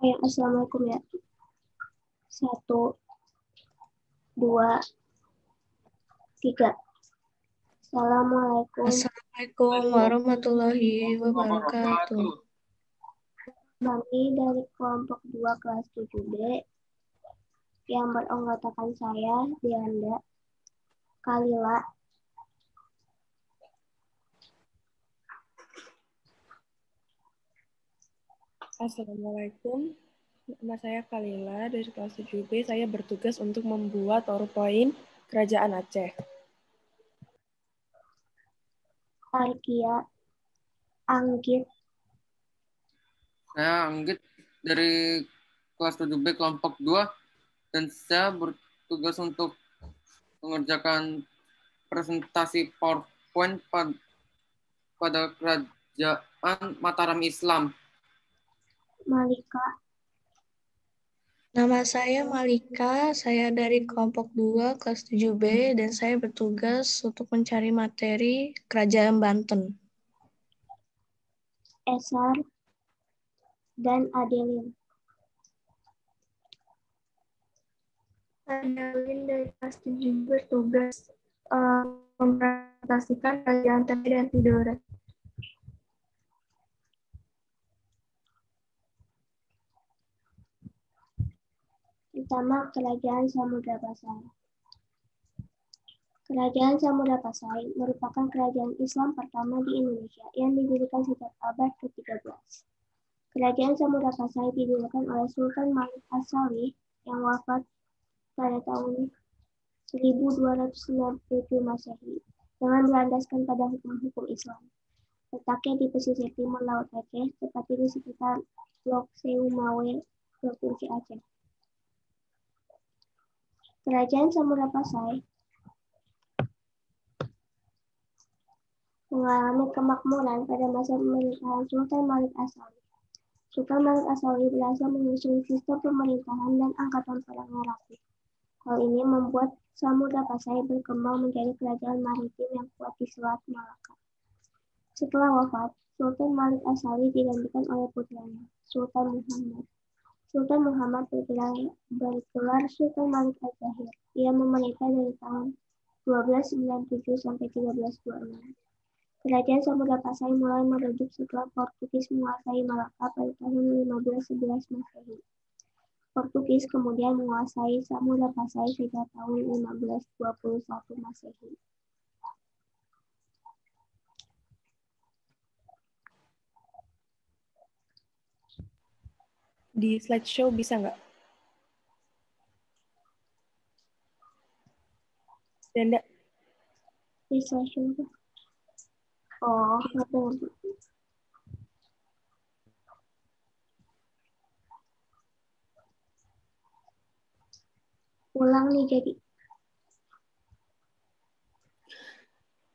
Ya, assalamualaikum ya. 1, 2, 3. Assalamualaikum. Assalamualaikum warahmatullahi wabarakatuh. Kami dari kelompok 2 kelas 7B yang beranggotakan saya, Dianda, Kalila. Assalamualaikum, nama saya Kalila dari kelas 7B. Saya bertugas untuk membuat PowerPoint Kerajaan Aceh. Arkia, Anggit. Saya Anggit dari kelas 7B kelompok 2 dan saya bertugas untuk mengerjakan presentasi PowerPoint pada Kerajaan Mataram Islam. Malika. Nama saya Malika, saya dari kelompok 2 kelas 7B dan saya bertugas untuk mencari materi Kerajaan Banten. Esar dan Adelin. Adelin dari kelas 7 bertugas mempresentasikan Kerajaan Tebe dan Tidore. Pertama, Kerajaan Samudra Pasai. Kerajaan Samudra Pasai merupakan kerajaan Islam pertama di Indonesia yang didirikan sejak abad ke-13. Kerajaan Samudra Pasai didirikan oleh Sultan Malik As-Salih yang wafat pada tahun 1297 Masehi dengan berlandaskan pada hukum-hukum Islam. Letaknya di pesisir timur Laut Aceh, tepatnya di sekitar Lok Seumawe, Provinsi Aceh. Kerajaan Samudra Pasai mengalami kemakmuran pada masa pemerintahan Sultan Malik As-Salih. Sultan Malik As-Salih berhasil menyusun sistem pemerintahan dan angkatan perang yang rapi. Hal ini membuat Samudra Pasai berkembang menjadi kerajaan maritim yang kuat di Selat Malaka. Setelah wafat, Sultan Malik As-Salih digantikan oleh putranya, Sultan Muhammad. Sultan Muhammad bergelar Sultan Malik Az-Zahir. Ia memerintah dari tahun 1297 sampai 1326. Kerajaan Samudra Pasai mulai meredup setelah Portugis menguasai Malaka pada tahun 1511 Masehi. Portugis kemudian menguasai Samudra Pasai sejak tahun 1521 Masehi. Di slideshow bisa nggak? Danda. Di slideshow. Oh, ngerti. Ulang nih jadi.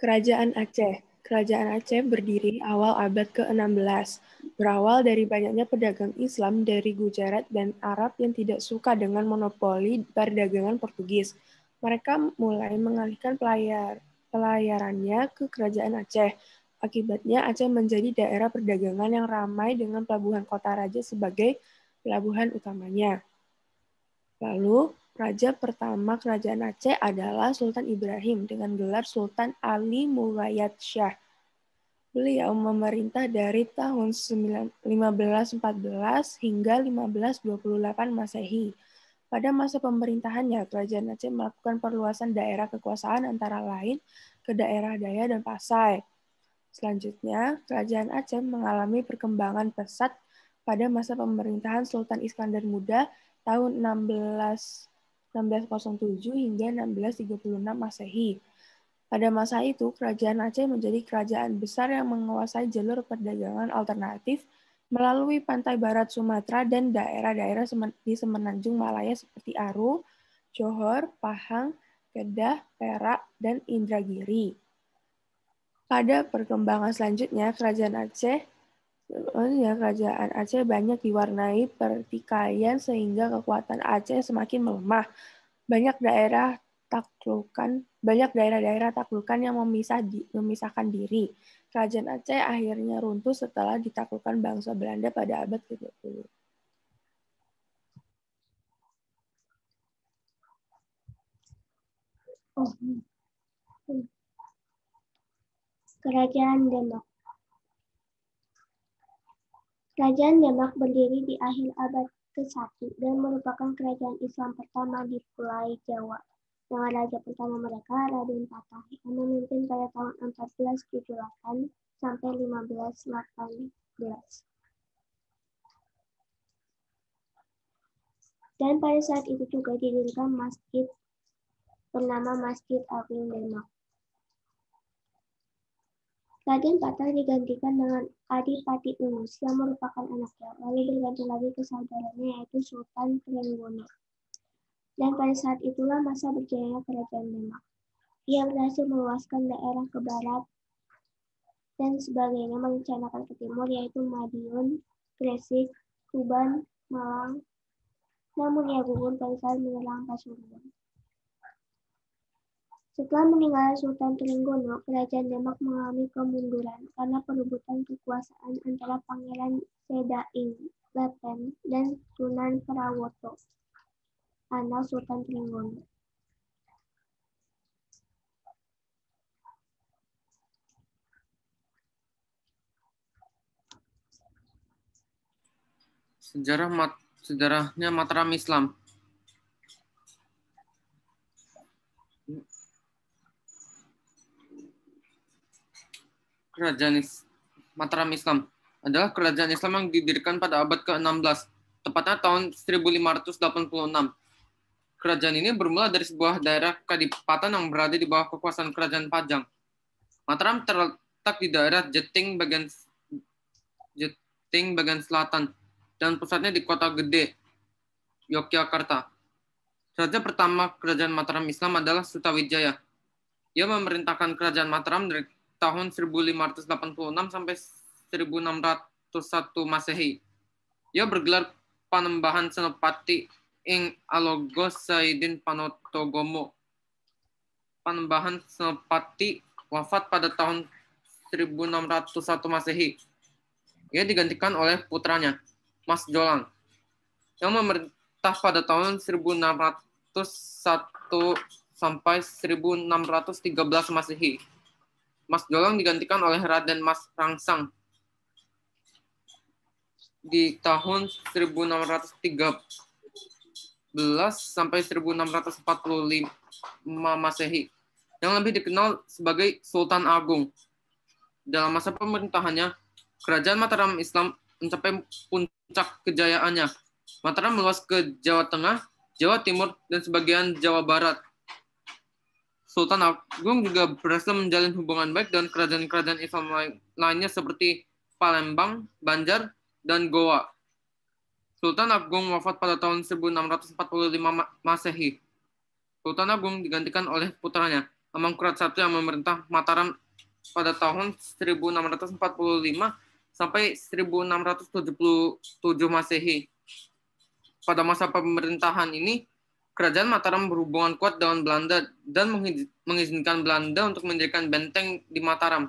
Kerajaan Aceh. Kerajaan Aceh berdiri awal abad ke-16. Berawal dari banyaknya pedagang Islam dari Gujarat dan Arab yang tidak suka dengan monopoli perdagangan Portugis. Mereka mulai mengalihkan pelayarannya ke Kerajaan Aceh. Akibatnya Aceh menjadi daerah perdagangan yang ramai dengan pelabuhan Kota Raja sebagai pelabuhan utamanya. Lalu, raja pertama Kerajaan Aceh adalah Sultan Ibrahim dengan gelar Sultan Ali Muwayyad Shah. Beliau memerintah dari tahun 1514 hingga 1528 Masehi. Pada masa pemerintahannya, Kerajaan Aceh melakukan perluasan daerah kekuasaan antara lain ke daerah Daya dan Pasai. Selanjutnya, Kerajaan Aceh mengalami perkembangan pesat pada masa pemerintahan Sultan Iskandar Muda tahun 1607 hingga 1636 Masehi. Pada masa itu, Kerajaan Aceh menjadi kerajaan besar yang menguasai jalur perdagangan alternatif melalui pantai barat Sumatera dan daerah-daerah di semenanjung Malaya seperti Aru, Johor, Pahang, Kedah, Perak, dan Indragiri. Pada perkembangan selanjutnya, Kerajaan Aceh banyak diwarnai pertikaian sehingga kekuatan Aceh semakin melemah. Banyak daerah-daerah taklukan yang memisahkan diri. Kerajaan Aceh akhirnya runtuh setelah ditaklukkan bangsa Belanda pada abad ke-20. Kerajaan Demak. Kerajaan Demak berdiri di akhir abad ke-1 dan merupakan kerajaan Islam pertama di Pulau Jawa. Dengan raja pertama mereka, Raden Patah, yang memimpin pada tahun 1478 sampai 1518. Dan pada saat itu juga didirikan masjid bernama Masjid Agung Demak. Raden Patah digantikan dengan Adipati Unus yang merupakan anaknya, lalu berganti lagi ke saudaranya yaitu Sultan Trenggono. Dan pada saat itulah masa berjayanya kerajaan Demak. Ia berhasil meluaskan daerah ke barat dan sebagainya, merencanakan ke timur yaitu Madiun, Gresik, Tuban, Malang. Namun ia gugur pada saat menyerang Pasuruan. Setelah meninggalnya Sultan Trenggono, kerajaan Demak mengalami kemunduran karena perebutan kekuasaan antara Pangeran Sedaing Lepen dan Sunan Prawoto, anak Sultan Trenggono. Sejarahnya Mataram Islam. Kerajaan Mataram Islam adalah kerajaan Islam yang didirikan pada abad ke-16, tepatnya tahun 1586. Kerajaan ini bermula dari sebuah daerah kadipatan yang berada di bawah kekuasaan kerajaan Pajang. Mataram terletak di daerah Jeting bagian selatan dan pusatnya di Kota Gede, Yogyakarta. Raja pertama kerajaan Mataram Islam adalah Sutawijaya. Ia memerintahkan kerajaan Mataram dari tahun 1586 sampai 1601 Masehi. Ia bergelar Panembahan Senopati ing Alogos Saidin Panotogomo. Panembahan Senopati wafat pada tahun 1601 Masehi. Ia digantikan oleh putranya, Mas Jolang, yang memerintah pada tahun 1601 sampai 1613 Masehi. Mas Jolang digantikan oleh Raden Mas Rangsang di tahun 1613 sampai 1645 Masehi, yang lebih dikenal sebagai Sultan Agung. Dalam masa pemerintahannya, kerajaan Mataram Islam mencapai puncak kejayaannya. Mataram meluas ke Jawa Tengah, Jawa Timur, dan sebagian Jawa Barat. Sultan Agung juga berhasil menjalin hubungan baik dengan kerajaan-kerajaan Islam lainnya seperti Palembang, Banjar, dan Goa. Sultan Agung wafat pada tahun 1645 Masehi. Sultan Agung digantikan oleh putranya, Amangkurat I yang memerintah Mataram pada tahun 1645 sampai 1677 Masehi. Pada masa pemerintahan ini, kerajaan Mataram berhubungan kuat dengan Belanda dan mengizinkan Belanda untuk mendirikan benteng di Mataram.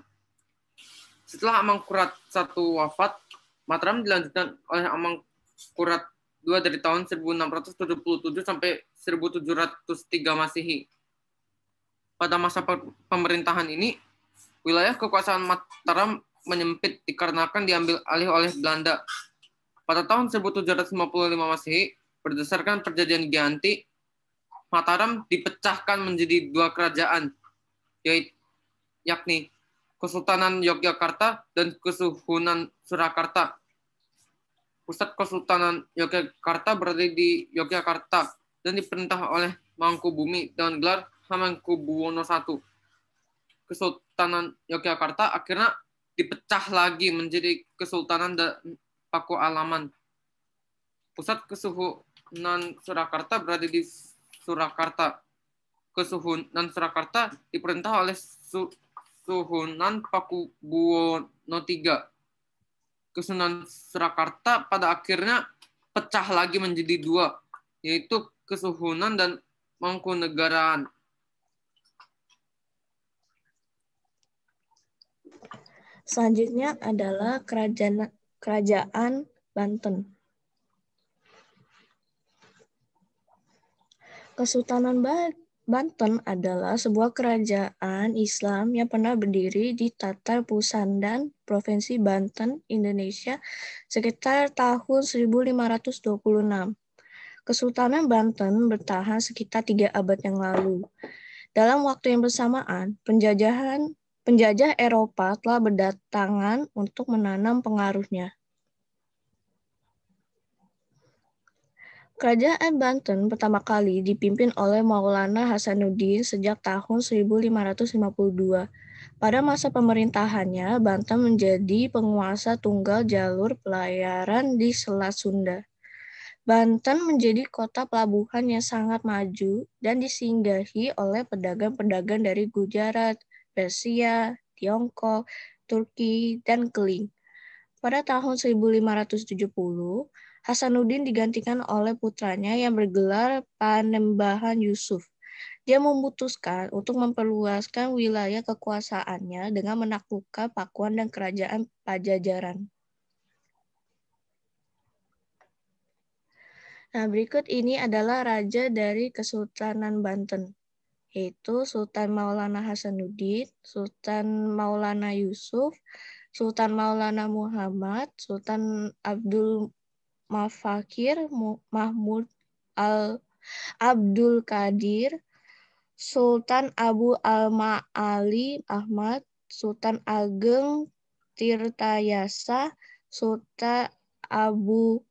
Setelah Amangkurat I wafat, Mataram dilanjutkan oleh Amangkurat II dari tahun 1677 sampai 1703 Masehi. Pada masa pemerintahan ini, wilayah kekuasaan Mataram menyempit dikarenakan diambil alih oleh Belanda. Pada tahun 1755 Masehi, berdasarkan perjanjian Giyanti, Mataram dipecahkan menjadi dua kerajaan, yakni Kesultanan Yogyakarta dan Kesuhunan Surakarta. Pusat Kesultanan Yogyakarta berada di Yogyakarta dan diperintah oleh Mangkubumi dengan gelar Hamengkubuwono I. Kesultanan Yogyakarta akhirnya dipecah lagi menjadi Kesultanan dan Pakualaman. Pusat Kesuhunan Surakarta berada di Surakarta. Kesuhunan Surakarta diperintah oleh Suhunan Pakubuwono III. Kesuhunan Surakarta pada akhirnya pecah lagi menjadi dua, yaitu Kesuhunan dan Mangkunegaraan. Selanjutnya adalah Kerajaan Banten. Kesultanan Banten adalah sebuah kerajaan Islam yang pernah berdiri di Tatar Pusandan, Provinsi Banten, Indonesia, sekitar tahun 1526. Kesultanan Banten bertahan sekitar 3 abad yang lalu. Dalam waktu yang bersamaan, penjajah Eropa telah berdatangan untuk menanam pengaruhnya. Kerajaan Banten pertama kali dipimpin oleh Maulana Hasanuddin sejak tahun 1552. Pada masa pemerintahannya, Banten menjadi penguasa tunggal jalur pelayaran di Selat Sunda. Banten menjadi kota pelabuhan yang sangat maju dan disinggahi oleh pedagang-pedagang dari Gujarat, Persia, Tiongkok, Turki, dan Keling. Pada tahun 1570, Hasanuddin digantikan oleh putranya yang bergelar Panembahan Yusuf. Dia memutuskan untuk memperluaskan wilayah kekuasaannya dengan menaklukkan Pakuan dan kerajaan Pajajaran. Nah, berikut ini adalah raja dari Kesultanan Banten, yaitu Sultan Maulana Hasanuddin, Sultan Maulana Yusuf, Sultan Maulana Muhammad, Sultan Abdul Mafakir Mahmud Abdul Qadir, Sultan Abu Al-Ma'ali Ahmad, Sultan Ageng Tirtayasa, Sultan Abu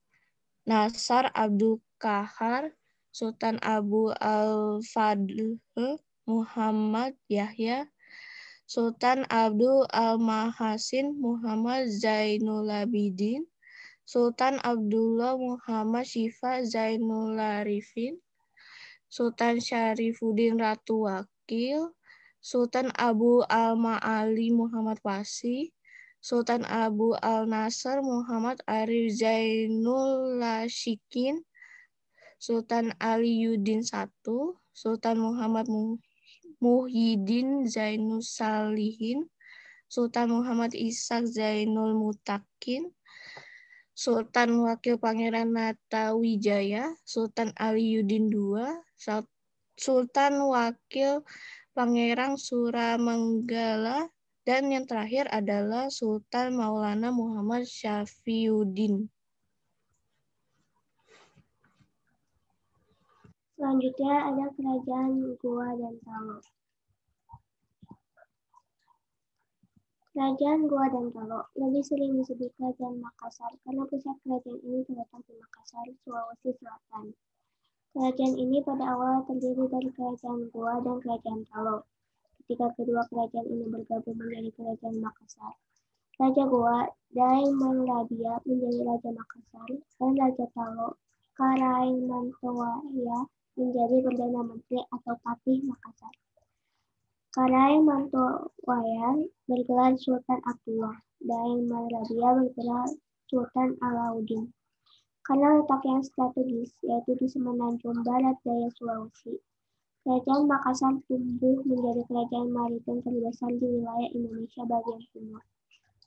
Nasar Abdul Kahar, Sultan Abu Al-Fadl Muhammad Yahya, Sultan Abdul Al-Mahasin Muhammad Zainul Abidin, Sultan Abdullah Muhammad Syifa Zainul Arifin, Sultan Syarifuddin Ratu Wakil, Sultan Abu Al-Ma'ali Muhammad Wasi, Sultan Abu Al-Nasr Muhammad Arif Zainul Lashikin, Sultan Aliyuddin I, Sultan Muhammad Muhyiddin Zainul Salihin, Sultan Muhammad Ishak Zainul Mutakin, Sultan Wakil Pangeran Natawijaya, Sultan Aliyuddin II, Sultan Wakil Pangeran Suramanggala, dan yang terakhir adalah Sultan Maulana Muhammad Syafiuddin. Selanjutnya ada Kerajaan Goa dan Salo. Kerajaan Goa dan Salo lebih sering disebut Kerajaan Makassar karena pusat kerajaan ini terletak di Makassar, Sulawesi Selatan. Kerajaan ini pada awalnya terdiri dari Kerajaan Goa dan Kerajaan Salo. Ketika kedua kerajaan ini bergabung menjadi Kerajaan Makassar, Raja Goa, Dai Mangrabia, menjadi Raja Makassar, dan Raja Salo, Karaeng Mantowaya, menjadi Perdana Menteri atau Patih Makassar. Karaeng Mantowaya bergelar Sultan Abdullah, Daeng Mangrabia bergelar Sultan Alauddin. Karena letak yang strategis, yaitu di semenanjung barat daya Sulawesi, Kerajaan Makassar tumbuh menjadi kerajaan maritim terbesar di wilayah Indonesia bagian timur.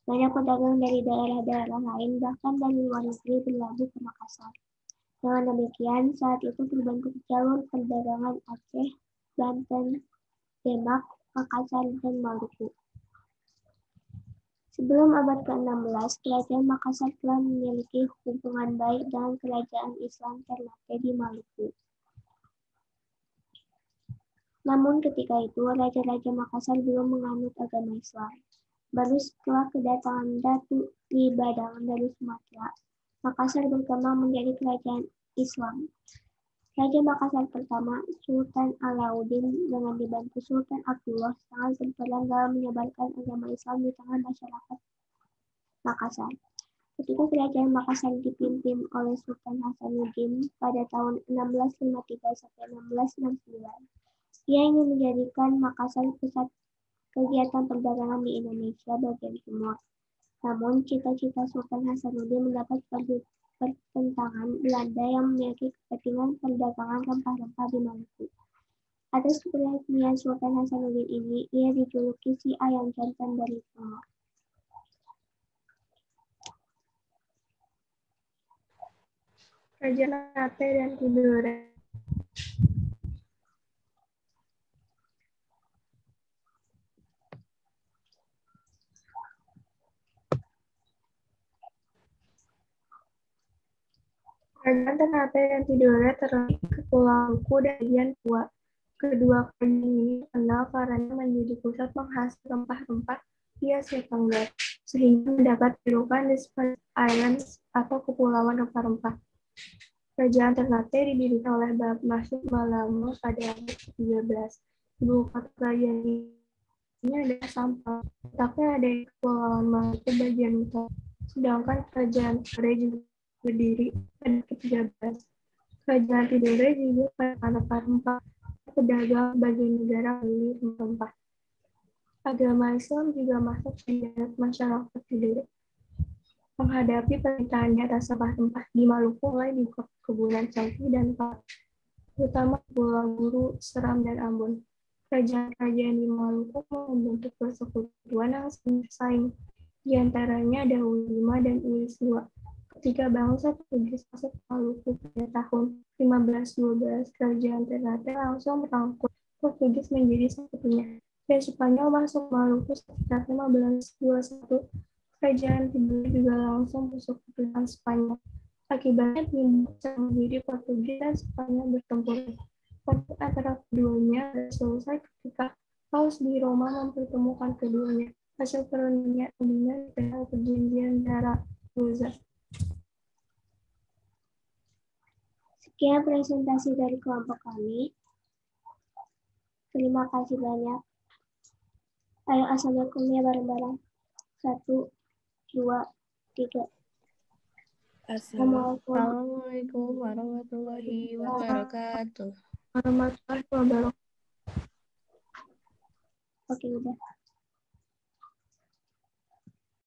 Banyak pedagang dari daerah-daerah lain, bahkan dari luar negeri, berlabuh ke Makassar. Dengan demikian, saat itu terbentuk jalur perdagangan Aceh, Banten, Demak, Makassar, dan Maluku. Sebelum abad ke-16, Kerajaan Makassar telah memiliki hubungan baik dengan kerajaan Islam Ternate di Maluku. Namun ketika itu, Raja-Raja Makassar belum menganut agama Islam. Baru setelah kedatangan Datu Li Badang dari Sumatera, Makassar berkembang menjadi kerajaan Islam. Raja Makassar pertama, Sultan Alauddin, dengan dibantu Sultan Abdullah, sangat berperan dalam menyebarkan agama Islam di tengah masyarakat Makassar. Ketika kerajaan Makassar dipimpin oleh Sultan Hasanuddin pada tahun 1653 sampai 1669, ia ingin menjadikan Makassar pusat kegiatan perdagangan di Indonesia bagian timur. Namun, cita-cita Sultan Hasanuddin mendapat pertentangan Belanda yang memiliki kepentingan perdagangan rempah-rempah di Maluku. Atas keberanian Sultan Hasanuddin ini, ia dijuluki si ayam jantan dari timur. Kerajaan Aceh dan Tidore. Kerajaan Ternate dan Tidore terletak di Pulau Luku dan bagian Papua. Kedua kerajaan ini terkenal karena menjadi pusat penghasil rempah-rempah di Asia Tenggara, sehingga mendapat julukan The Spice Islands atau Kepulauan Rempah-Rempah. Kerajaan Ternate didirikan oleh Bab Masuk Malamo pada abad ke-13. Ibu kota kerajaan ini adalah Sampang. Letaknya ada di Kepulauan Maluku bagian utara. Sedangkan kerajaan Tidore juga berdiri pada ke-13. Kerajaan Tidore juga pada rempah-rempah, pedagang bagian negara beli rempah. Agama Islam juga masuk ke dalam masyarakat Tidore. Menghadapi pemerintahan di atas rempah-rempah di Maluku mulai di perkebunan Cangkih dan Pak, terutama Pulau Buru, Seram, dan Ambon. Kerajaan-kerajaan di Maluku membentuk persekutuan yang saling bersaing. Di antaranya ada Ulima dan Ulisua. Ketika bangsa Portugis masuk ke Maluku pada tahun 1512, kerajaan Ternate langsung merangkul Portugis menjadi sekutunya. Dan Spanyol masuk Maluku sekitar 1521. Kerajaan Tidore juga langsung bersekutu dengan Spanyol. Akibatnya timbul menjadi Portugis dan Spanyol bertempur. Konflik antara keduanya selesai ketika Paus di Roma mempertemukan keduanya. Hasil perundingan adalah perjanjian Zaragoza. Sekian presentasi dari kelompok kami. Terima kasih banyak. Ayo assalamualaikum ya bareng-bareng. 1, 2, 3. Assalamualaikum warahmatullahi wabarakatuh. Warahmatullahi wabarakatuh. Oke, udah.